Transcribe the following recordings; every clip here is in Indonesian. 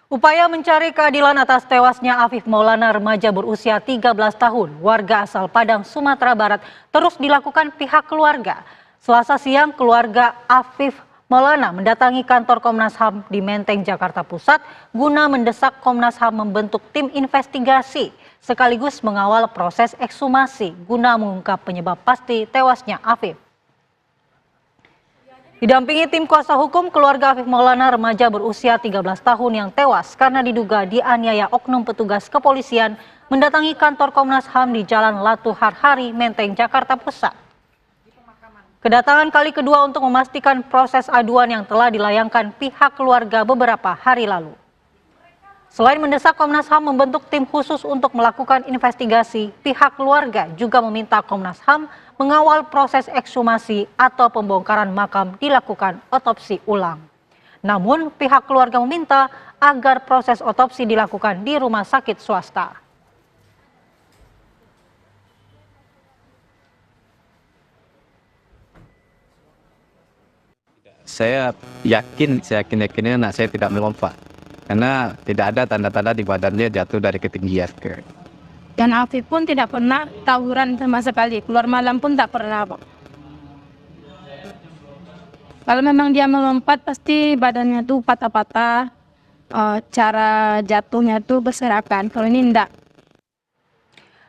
Upaya mencari keadilan atas tewasnya Afif Maulana, remaja berusia 13 tahun, warga asal Padang, Sumatera Barat, terus dilakukan pihak keluarga. Selasa siang, keluarga Afif Maulana mendatangi kantor Komnas HAM di Menteng, Jakarta Pusat guna mendesak Komnas HAM membentuk tim investigasi sekaligus mengawal proses ekshumasi guna mengungkap penyebab pasti tewasnya Afif. Didampingi tim kuasa hukum, keluarga Afif Maulana, remaja berusia 13 tahun yang tewas karena diduga dianiaya oknum petugas kepolisian, mendatangi kantor Komnas HAM di Jalan Latu Harhari, Menteng, Jakarta Pusat. Kedatangan kali kedua untuk memastikan proses aduan yang telah dilayangkan pihak keluarga beberapa hari lalu. Selain mendesak Komnas HAM membentuk tim khusus untuk melakukan investigasi, pihak keluarga juga meminta Komnas HAM mengawal proses ekshumasi atau pembongkaran makam dilakukan otopsi ulang. Namun, pihak keluarga meminta agar proses otopsi dilakukan di rumah sakit swasta. Saya yakinnya anak saya tidak melompat. Karena tidak ada tanda-tanda di badannya jatuh dari ketinggian. Dan Afif pun tidak pernah tawuran sama sekali, keluar malam pun tak pernah. Kalau memang dia melompat pasti badannya tuh patah-patah, cara jatuhnya tuh berserakan, kalau ini enggak.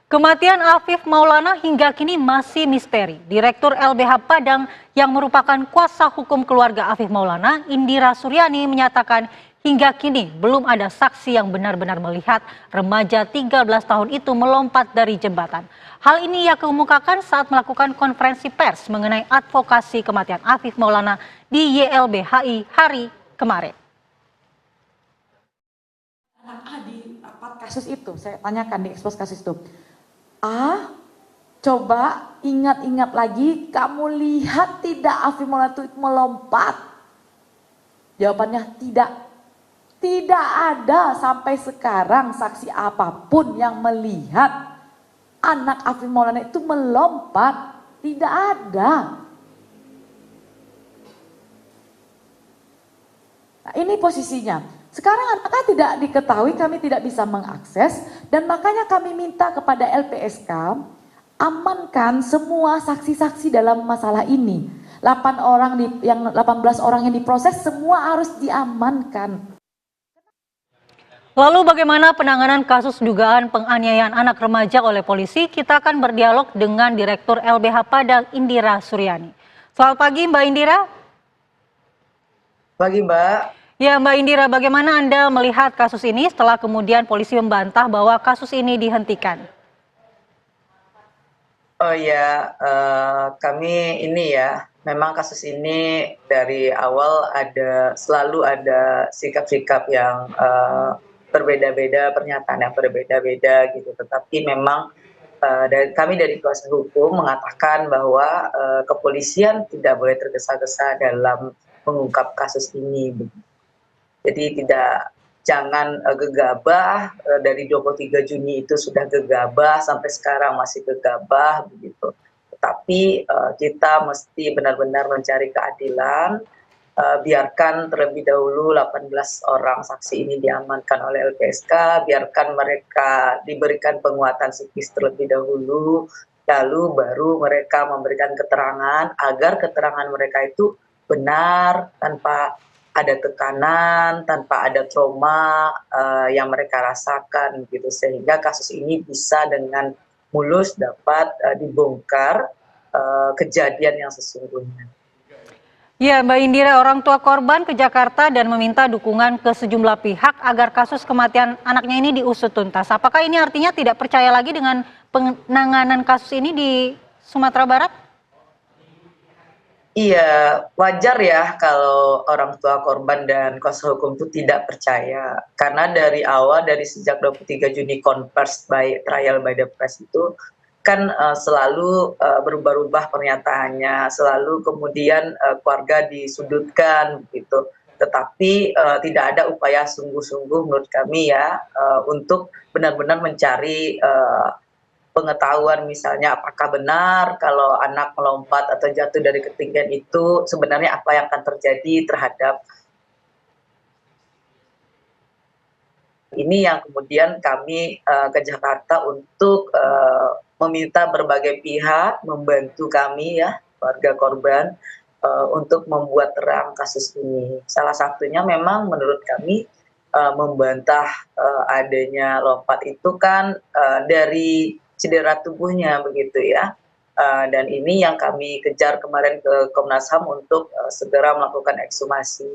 Kematian Afif Maulana hingga kini masih misteri. Direktur LBH Padang yang merupakan kuasa hukum keluarga Afif Maulana, Indira Suryani, menyatakan hingga kini belum ada saksi yang benar-benar melihat remaja 13 tahun itu melompat dari jembatan. Hal ini ia kemukakan saat melakukan konferensi pers mengenai advokasi kematian Afif Maulana di YLBHI hari kemarin. Anak A di kasus itu, saya tanyakan di ekspos kasus itu. Coba ingat-ingat lagi, kamu lihat tidak Afif Maulana itu melompat? Jawabannya tidak. Tidak ada sampai sekarang saksi apapun yang melihat anak Afif Maulana itu melompat. Tidak ada. Nah, ini posisinya. Sekarang anaknya tidak diketahui, kami tidak bisa mengakses, dan makanya kami minta kepada LPSK amankan semua saksi-saksi dalam masalah ini. 18 orang yang diproses semua harus diamankan. Lalu bagaimana penanganan kasus dugaan penganiayaan anak remaja oleh polisi? Kita akan berdialog dengan Direktur LBH Padang, Indira Suryani. Selamat pagi Mbak Indira. Pagi Mbak. Ya Mbak Indira, bagaimana Anda melihat kasus ini setelah kemudian polisi membantah bahwa kasus ini dihentikan? Oh ya, kami ini ya, memang kasus ini dari awal selalu ada sikap-sikap yang berbeda-beda, pernyataan yang berbeda-beda gitu. Tetapi memang kami dari kuasa hukum mengatakan bahwa kepolisian tidak boleh tergesa-gesa dalam mengungkap kasus ini. Jadi jangan gegabah, dari 23 Juni itu sudah gegabah sampai sekarang masih gegabah begitu. Tetapi kita mesti benar-benar mencari keadilan, biarkan terlebih dahulu 18 orang saksi ini diamankan oleh LPSK, biarkan mereka diberikan penguatan psikis terlebih dahulu, lalu baru mereka memberikan keterangan agar keterangan mereka itu benar, tanpa ada tekanan, tanpa ada trauma yang mereka rasakan gitu, sehingga kasus ini bisa dengan mulus dapat dibongkar kejadian yang sesungguhnya. Ya Mbak Indira, orang tua korban ke Jakarta dan meminta dukungan ke sejumlah pihak agar kasus kematian anaknya ini diusut tuntas. Apakah ini artinya tidak percaya lagi dengan penanganan kasus ini di Sumatera Barat? Iya, wajar ya kalau orang tua korban dan kuasa hukum itu tidak percaya. Karena dari awal, dari sejak 23 Juni Converse Trial by the Press itu kan selalu berubah-ubah pernyataannya, selalu kemudian keluarga disudutkan gitu. Tetapi tidak ada upaya sungguh-sungguh menurut kami ya untuk benar-benar mencari pengetahuan, misalnya apakah benar kalau anak melompat atau jatuh dari ketinggian itu sebenarnya apa yang akan terjadi terhadap Ini yang kemudian kami ke Jakarta untuk meminta berbagai pihak membantu kami ya, keluarga korban, untuk membuat terang kasus ini. Salah satunya memang menurut kami membantah adanya lompat itu kan dari cedera tubuhnya begitu ya. Dan ini yang kami kejar kemarin ke Komnas HAM untuk segera melakukan ekshumasi.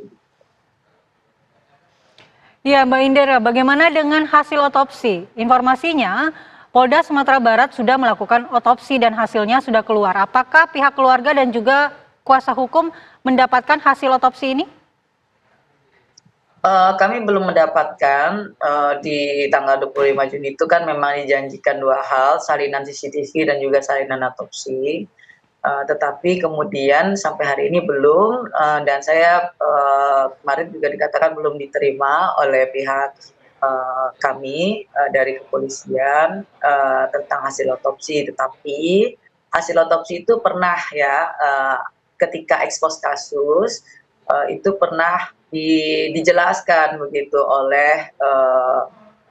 Ya, Mbak Indira, bagaimana dengan hasil otopsi? Informasinya, Polda Sumatera Barat sudah melakukan otopsi dan hasilnya sudah keluar. Apakah pihak keluarga dan juga kuasa hukum mendapatkan hasil otopsi ini? Kami belum mendapatkan. Di tanggal 25 Juni itu kan memang dijanjikan dua hal, salinan CCTV dan juga salinan otopsi. Tetapi kemudian sampai hari ini belum, dan saya kemarin juga dikatakan belum diterima oleh pihak kami dari kepolisian tentang hasil otopsi. Tetapi hasil otopsi itu pernah ya, ketika ekspos kasus itu pernah dijelaskan begitu oleh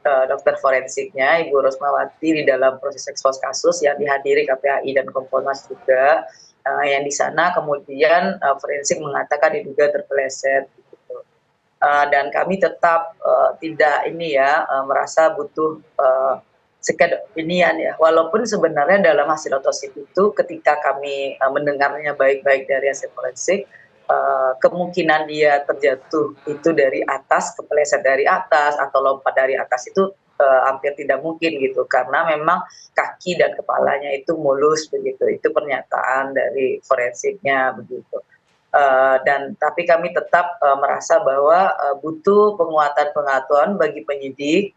dokter forensiknya Ibu Rosmawati di dalam proses ekspos kasus yang dihadiri KPAI dan Kompolnas juga, yang di sana kemudian forensik mengatakan diduga terpeleset gitu. Dan kami tetap tidak ini ya, merasa butuh sekedar inian ya, walaupun sebenarnya dalam hasil otopsi itu ketika kami mendengarnya baik-baik dari hasil forensik, kemungkinan dia terjatuh itu dari atas, kepeleset dari atas atau lompat dari atas itu hampir tidak mungkin gitu, karena memang kaki dan kepalanya itu mulus begitu. Itu pernyataan dari forensiknya begitu. Dan tapi kami tetap merasa bahwa butuh penguatan pengetahuan bagi penyidik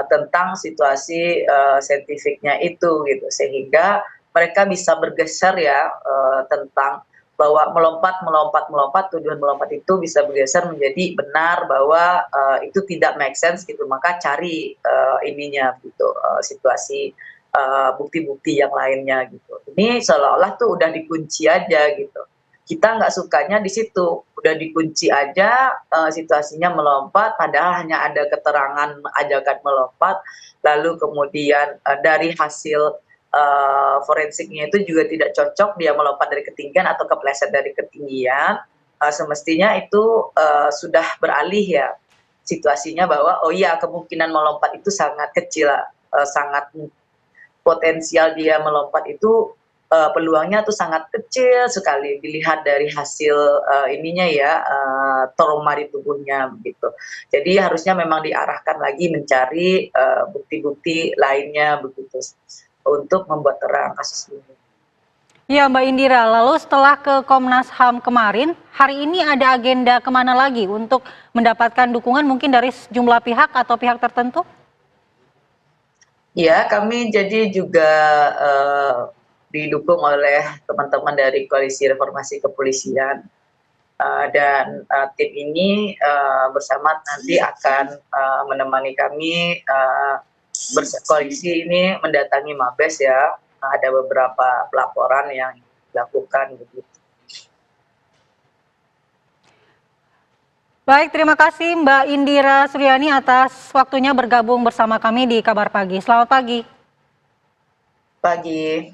tentang situasi saintifiknya itu gitu, sehingga mereka bisa bergeser ya tentang bahwa melompat, tujuan melompat itu bisa bergeser menjadi benar bahwa itu tidak make sense gitu, maka cari ininya gitu, situasi bukti-bukti yang lainnya gitu. Ini seolah-olah tuh udah dikunci aja gitu. Kita nggak sukanya di situ, udah dikunci aja situasinya melompat, padahal hanya ada keterangan ajakan melompat, lalu kemudian dari hasil forensiknya itu juga tidak cocok dia melompat dari ketinggian atau kepleset dari ketinggian. Semestinya itu sudah beralih ya situasinya, bahwa oh iya kemungkinan melompat itu sangat kecil, sangat potensial dia melompat itu peluangnya tuh sangat kecil sekali dilihat dari hasil ininya ya, trauma di tubuhnya begitu. Jadi harusnya memang diarahkan lagi mencari bukti-bukti lainnya begitu untuk membuat terang kasus ini. Ya, Mbak Indira, lalu setelah ke Komnas HAM kemarin, hari ini ada agenda kemana lagi untuk mendapatkan dukungan mungkin dari sejumlah pihak atau pihak tertentu? Ya, kami jadi juga didukung oleh teman-teman dari Koalisi Reformasi Kepolisian, dan tim ini bersama nanti akan menemani kami berkoalisi ini mendatangi Mabes ya. Ada beberapa pelaporan yang dilakukan begitu. Baik, terima kasih Mbak Indira Suryani atas waktunya bergabung bersama kami di Kabar Pagi. Selamat pagi. Pagi.